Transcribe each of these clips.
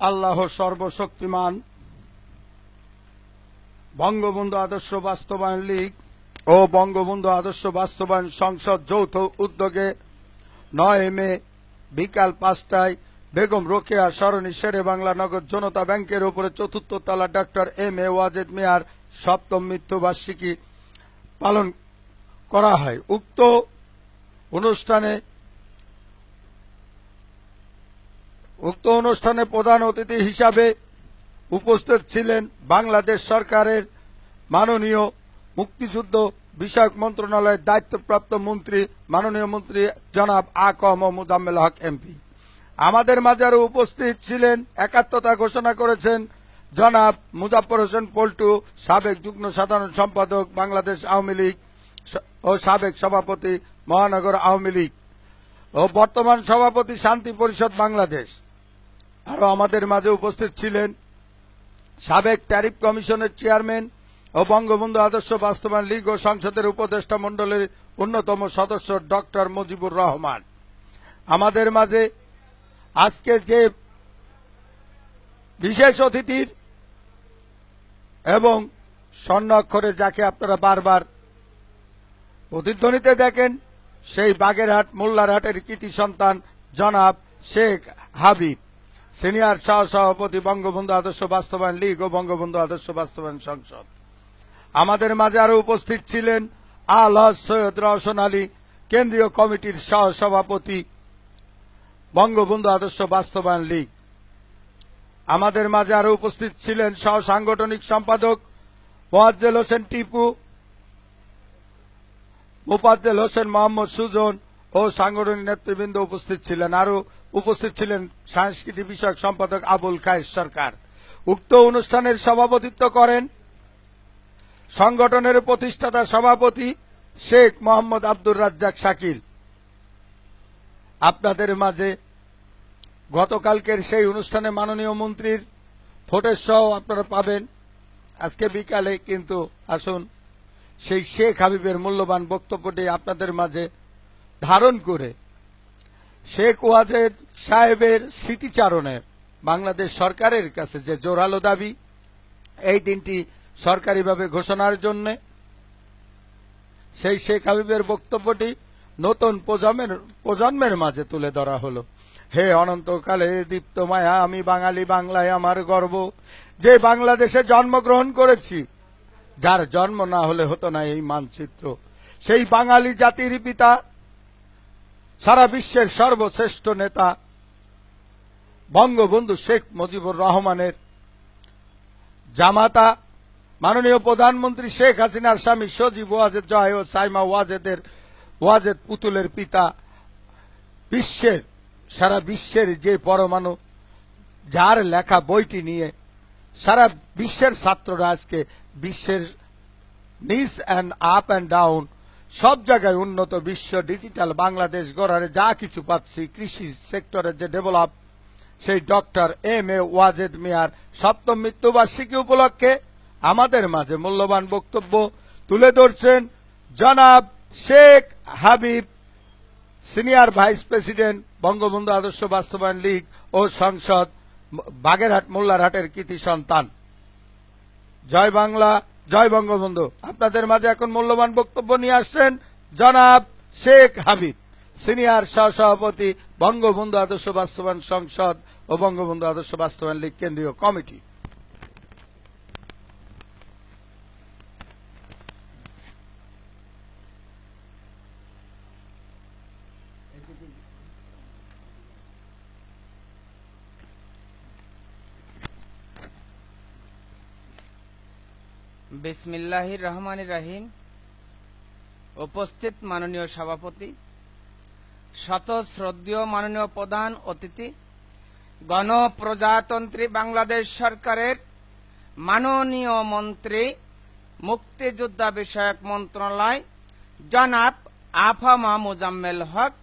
আল্লাহ সর্বশক্তিমান, বঙ্গবন্ধু আদর্শ বাস্তবায়ন লীগ ও বঙ্গবন্ধু আদর্শ বাস্তবায়ন সংসদ যৌথ উদ্যোগে 9 মে বিকাল 5টায় বেগম রোকেয়া সরণি শেরে বাংলা নগর জনতা ব্যাংকের উপরে চতুর্থ তলা ডক্টর এম এ ওয়াজেদ মিয়ার 7ম মৃত্যুবার্ষিকী পালন করা হয়। উক্ত অনুষ্ঠানে প্রধান অতিথি হিসাবে উপস্থিত ছিলেন বাংলাদেশ সরকারের মাননীয় মুক্তিযুদ্ধ বিষয়ক মন্ত্রণালয়ের দায়িত্বপ্রাপ্ত মন্ত্রী মাননীয় মন্ত্রী জনাব আ ক ম মোজাম্মেল হক এমপি। আমাদের মাঝে আরো উপস্থিত ছিলেন একাত্মতা ঘোষণা করেছেন জনাব মুজাফফর হোসেন পল্টু, সাবেক যুগ্ম সাধারণ সম্পাদক বাংলাদেশ আওয়ামী লীগ ও সাবেক সভাপতি মহানগর আওয়ামী লীগ ও বর্তমান সভাপতি শান্তি পরিষদ বাংলাদেশ। আরো আমাদের মাঝে উপস্থিত ছিলেন সাবেক ট্যারিফ কমিশনের চেয়ারম্যান ও বঙ্গবন্ধু আদর্শ বাস্তবায়ন লীগ ও সংসদের উপদেষ্টা মণ্ডলীর অন্যতম সদস্য ডক্টর মুজিবুর রহমান। আমাদের মাঝে আজকে যে বিশেষ অতিথির এবং স্বর্ণাক্ষরে যাকে আপনারা বারবার প্রতিধ্বনিতে দেখেন, সেই বাগেরহাট মোল্লারহাটের কৃতি সন্তান জনাব শেখ হাবিব, সিনিয়র সহসভাপতি বঙ্গবন্ধু আদর্শ বাস্তবায়ন লীগ ও বঙ্গবন্ধু আদর্শ বাস্তবায়ন সংসদ। আমাদের মাঝে আরো উপস্থিত ছিলেন আল হজ সৈয়দ রওশন আলী, কেন্দ্রীয় কমিটির সহসভাপতি বঙ্গবন্ধু আদর্শ বাস্তবায়ন লীগ। আমাদের মাঝে আরো উপস্থিত ছিলেন সহ সাংগঠনিক সম্পাদক মোয়াজ্জেল হোসেন টিপু, মোফাজ্জেল হোসেন মোহাম্মদ সুজন ও সাংগঠনিক নেতৃবৃন্দ উপস্থিত ছিলেন। আরো উপস্থিত ছিলেন সাংস্কৃতিক বিষয়ক সম্পাদক আবুল খায়ের সরকার। উক্ত অনুষ্ঠানের সভাপতিত্ব করেন সংগঠনের প্রতিষ্ঠাতা সভাপতি শেখ মোহাম্মদ আব্দুর রাজ্জাক শাকিল। আপনাদের মাঝে গতকালকের সেই অনুষ্ঠানে মাননীয় মন্ত্রীর ফোটেজ সহ আপনারা পাবেন আজকে বিকালে, কিন্তু আসুন সেই শেখ হাবিবের মূল্যবান বক্তব্যটি আপনাদের মাঝে ধারণ করে শেখ ওয়াজেদ সাহেবের স্মৃতিচারণে বাংলাদেশ সরকারের কাছে যে জোরালো দাবি, এই দিনটি সরকারিভাবে ঘোষণার জন্য সেই শেখ হাবিবের বক্তব্যটি নতুন প্রজন্মের মাঝে তুলে ধরা হলো। হে অনন্তকালে দীপ্ত মায়া, আমি বাঙালি, বাংলায় আমার গর্ব, যে বাংলাদেশে জন্মগ্রহণ করেছি, যার জন্ম না হলে হতো না এই মানচিত্র। সেই বাঙালি জাতির পিতা, সারা বিশ্বের সর্বশ্রেষ্ঠ নেতা বঙ্গবন্ধু শেখ মুজিবুর রহমানের জামাতা মাননীয় প্রধানমন্ত্রী শেখ হাসিনার স্বামী সজীব ওয়াজেদ জয় ও সাইমা ওয়াজেদ পুতুলের পিতা, সারা বিশ্বের যে পরমাণু, যার লেখা বইটি নিয়ে সারা বিশ্বের ছাত্ররা আজকে বিশ্বের নিচ অ্যান্ড আপ অ্যান্ড ডাউন সব জায়গায় উন্নত বিশ্ব ডিজিটাল বাংলাদেশ গড়ারে যা কিছু পাচ্ছি, কৃষি সেক্টরের যে ডেভেলপ, সেই ডক্টর এম এ ওয়াজেদ মিয়ার 7ম মৃত্যুবার্ষিকী উপলক্ষে আমাদের মাঝে মূল্যবান বক্তব্য তুলে ধরছেন জনাব Sheikh Habib, senior vice president Bangabandhu আদর্শ বাস্তবায়ন লীগ ও সংসদ বাগেরহাট মোল্লারহাটের কৃতি সন্তান। জয় বাংলা, জয় বঙ্গবন্ধু। আপনাদের মাঝে এখন মূল্যবান বক্তব্য নিয়ে আসছেন জনাব শেখ হাবিব, সিনিয়র সহসভাপতি বঙ্গবন্ধু আদর্শ বাস্তবায়ন সংসদ ও বঙ্গবন্ধু আদর্শ বাস্তবায়ন লীগ কেন্দ্রীয় কমিটি। বিসমিল্লাহির রহমানির রহিম। উপস্থিত মাননীয় সভাপতি, শত শ্রদ্ধেয় মাননীয় প্রধান অতিথি, গণপ্রজাতন্ত্রী বাংলাদেশ সরকারের মাননীয় মন্ত্রী মুক্তিযোদ্ধা বিষয়ক মন্ত্রণালয় জনাব আফামা মোজাম্মেল হক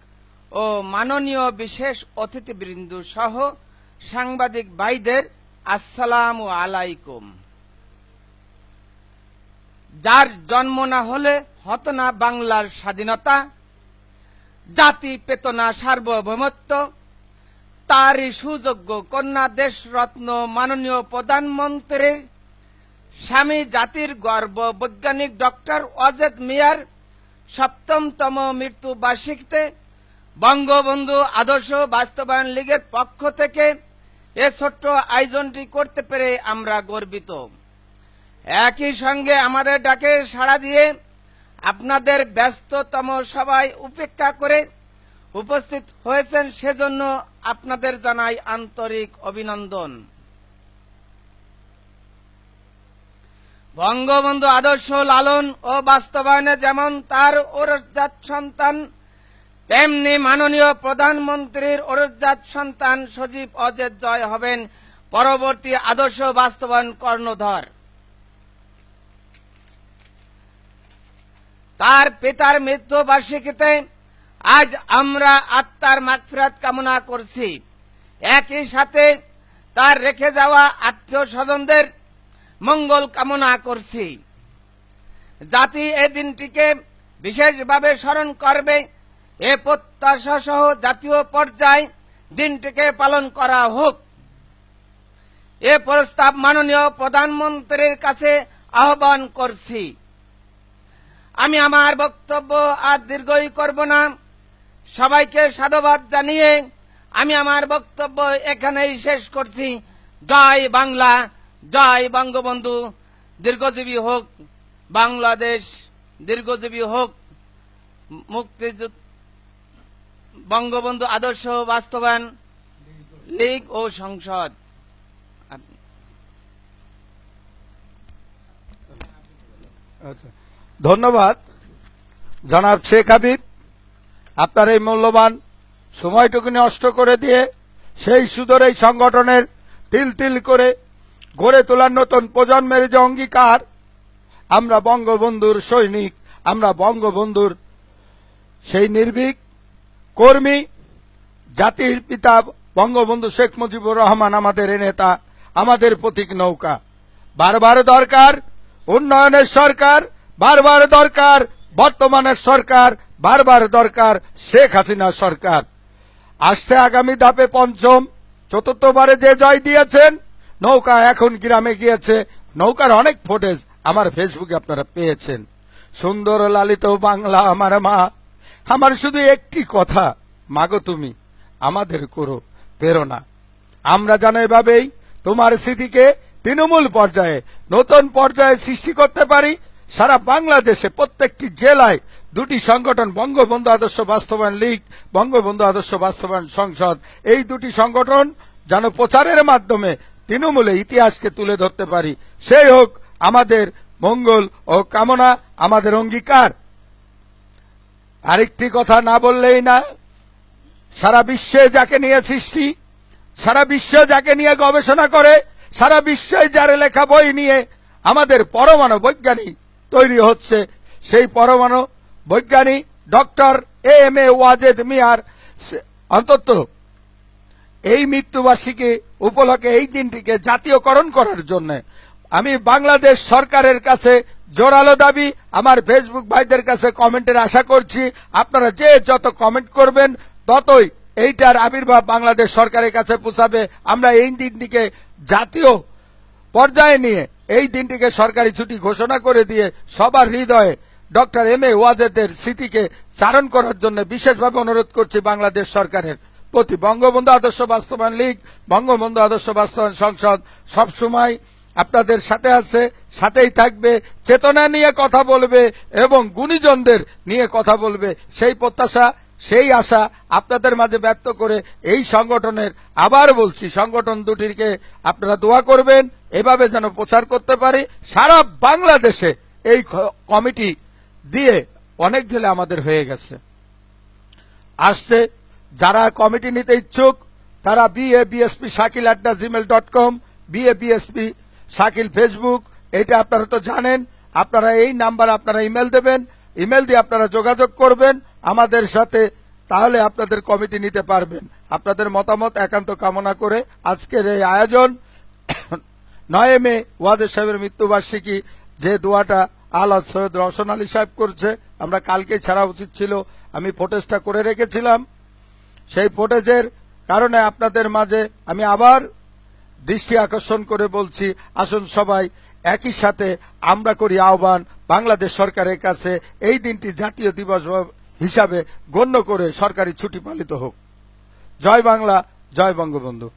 ও মাননীয় বিশেষ অতিথিবৃন্দ সহ সাংবাদিক ভাইদের আসসালামু আলাইকুম। যার জন্ম না হলে হতো না বাংলার স্বাধীনতা, জাতি পেত না সার্বভৌমত্ব, তারই সুযোগ্য কন্যা দেশরত্ন মাননীয় প্রধানমন্ত্রীর স্বামী জাতির গর্ব বৈজ্ঞানিক ডক্টর ওয়াজেদ মিয়ার ৭ম মৃত্যু বার্ষিকীতে বঙ্গবন্ধু আদর্শ বাস্তবায়ন লীগের পক্ষ থেকে এ ছোট্ট আয়োজনটি করতে পেরে আমরা গর্বিত। একই সঙ্গে আমাদের ডাকে সাড়া দিয়ে আপনাদের ব্যস্ততম সবাই উপেক্ষা করে উপস্থিত হয়েছেন, সেজন্য আপনাদের জানাই আন্তরিক অভিনন্দন। বঙ্গবন্ধু আদর্শ লালন ও বাস্তবায়নে যেমন তার ওরসজাত সন্তান, তেমনি মাননীয় প্রধানমন্ত্রীর ওরসজাত সন্তান সজীব অজেদ জয় হবেন পরবর্তী আদর্শ বাস্তবায়ন কর্ণধার। তার পিতার মৃত্যু বার্ষিকীতে আজ আমরা আত্মার মাগফিরাত কামনা করছি। একই সাথে তার রেখে যাওয়া আত্মীয় স্বজনদের মঙ্গল কামনা করছি। জাতি এই দিনটিকে বিশেষভাবে স্মরণ করবে, এ প্রত্যাশা সহ জাতীয় পর্যায়ে দিনটিকে পালন করা হোক। এ প্রস্তাব মাননীয় প্রধানমন্ত্রীর কাছে আহ্বান করছি। আমি আমার বক্তব্য আর দীর্ঘই করব না। সবাইকে সাধুবাদ জানিয়ে আমি আমার বক্তব্য এখানেই শেষ করছি। জয় বাংলা, জয় বঙ্গবন্ধু, দীর্ঘজীবী হোক বাংলাদেশ, দীর্ঘজীবী হোক মুক্তিযুদ্ধ বঙ্গবন্ধু আদর্শ বাস্তবায়ন লীগ ও সংসদ। ধন্যবাদ জনাব শেখ হাবিব, আপনার এই মূল্যবান সময়টুকু নষ্ট করে দিয়ে সেই সুদূর এই সংগঠনের তিল তিল করে গড়ে তোলার নতুন প্রজন্মের যে অঙ্গীকার, আমরা বঙ্গবন্ধুর সৈনিক, আমরা বঙ্গবন্ধুর সেই নির্ভীক কর্মী। জাতির পিতা বঙ্গবন্ধু শেখ মুজিবুর রহমান আমাদের নেতা, আমাদের প্রতীক নৌকা। বারবার দরকার উন্নয়নের সরকার, বারবার দরকার বর্তমানের সরকার, বারবার দরকার শেখ হাসিনা সরকার। আসছে আগামী ধাপে পঞ্চম, চতুর্থবারে যে জয় দিয়েছেন, নৌকা এখন গ্রামে গিয়েছে। নৌকার অনেক ফুটেজ আমার ফেসবুকে আপনারা পেয়েছেন। সুন্দর লালিত বাংলা আমার মা, আমার শুধু একটি কথা, মাগো তুমি আমাদের করো প্রেরণা। আমরা যেন এভাবেই তোমার স্মৃতিকে তৃণমূল পর্যায়ে নতুন পর্যায়ে সৃষ্টি করতে পারি। সারা বাংলাদেশে প্রত্যেকটি জেলায় দুটি সংগঠন, বঙ্গবন্ধু আদর্শ বাস্তবায়ন লীগ, বঙ্গবন্ধু আদর্শ বাস্তবায়ন সংসদ, এই দুটি সংগঠন যেন প্রচারের মাধ্যমে তৃণমূলে ইতিহাসকে তুলে ধরতে পারি। সেই হোক আমাদের মঙ্গল ও কামনা, আমাদের অঙ্গীকার। আরেকটি কথা না বললেই না, সারা বিশ্বে যাকে নিয়ে সৃষ্টি, সারা বিশ্ব যাকে নিয়ে গবেষণা করে, সারা বিশ্বে যার লেখা বই নিয়ে আমাদের পরমাণু বৈজ্ঞানিক তৈরি হচ্ছে, সেই পরমাণু বৈজ্ঞানিক ডক্টর এম.এ. ওয়াজেদ মিয়ার অন্তত এই মৃত্যুবার্ষিকী উপলক্ষে এই দিনটিকে জাতীয়করণ করার জন্য আমি বাংলাদেশ সরকারের কাছে জোরালো দাবি, আমার ফেসবুক ভাইদের কাছে কমেন্টের আশা করছি। আপনারা যে যত কমেন্ট করবেন ততই এইটার আবির্ভাব বাংলাদেশ সরকারের কাছে পৌঁছাবে। আমরা এই দিনটিকে জাতীয় পর্যায়ে নিয়ে এই দিনটিকে সরকারি ছুটি ঘোষণা করে দিয়ে সবার হৃদয়ে ডক্টর এম.এ. ওয়াজেদের স্মৃতিকে চারণ করার জন্য বিশেষভাবে অনুরোধ করছি বাংলাদেশ সরকারের প্রতি। বঙ্গবন্ধু আদর্শ বাস্তবায়ন লীগ, বঙ্গবন্ধু আদর্শ বাস্তবায়ন সংসদ সবসময় আপনাদের সাথে আছে, সাথেই থাকবে, চেতনা নিয়ে কথা বলবে এবং গুণীজনদের নিয়ে কথা বলবে। সেই প্রত্যাশা, সেই আশা আপনাদের মাঝে ব্যক্ত করে এই সংগঠনের, আবার বলছি, সংগঠন দুটিকে আপনারা দোয়া করবেন এভাবে যেন প্রচার করতে পারি সারা বাংলাদেশে। এই কমিটি দিয়ে অনেক জেলে আমাদের হয়ে গেছে, আসছে। যারা কমিটি নিতে ইচ্ছুক তারা BABSP@gmail.com, BABSP শাকিল ফেসবুক, এটা আপনারা তো জানেন। আপনারা এই নাম্বার আপনারা ইমেল দেবেন, ইমেল দিয়ে আপনারা যোগাযোগ করবেন আমাদের সাথে, তাহলে আপনাদের কমিটি নিতে পারবেন। আপনাদের মতামত একান্ত কামনা করে আজকের এই আয়োজন 9 মে ওয়াজেদ সাহেবের মৃত্যুবার্ষিকী, যে দোয়াটা আলাদ সৈয়দ রওশন আলী সাহেব করছে, আমরা কালকে ছাড়া উচিত ছিল, আমি ফুটেজটা করে রেখেছিলাম। সেই ফুটেজের কারণে আপনাদের মাঝে আমি আবার দৃষ্টি আকর্ষণ করে বলছি, আসুন সবাই একই সাথে আমরা করি আহ্বান, বাংলাদেশ সরকারের কাছে এই দিনটি জাতীয় দিবস হিসাবে গণ্য করে সরকারি ছুটি পালিত হোক। জয় বাংলা, জয় বঙ্গবন্ধু।